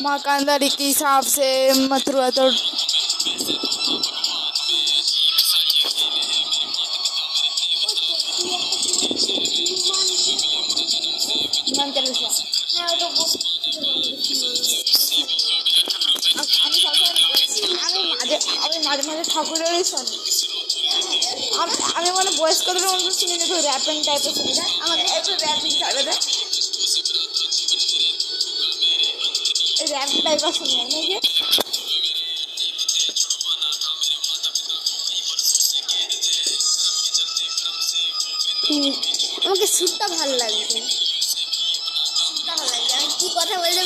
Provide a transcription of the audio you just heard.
दुकानदारी के हिसाब से मथुरा तो মাঝে মাঝে ঠাকুরেরই শুনি আমি মানে বয়স্কদের মধ্যে শুনি না, র্যাপিং টাইপের শুনি না, আমাকে একটু র্যাপিং ছাড়ে দেয়, র্যাপ টাইপের শুনি নাকি। আমাকে সুরটা ভালো লাগছে, আমি কি কথা বলতে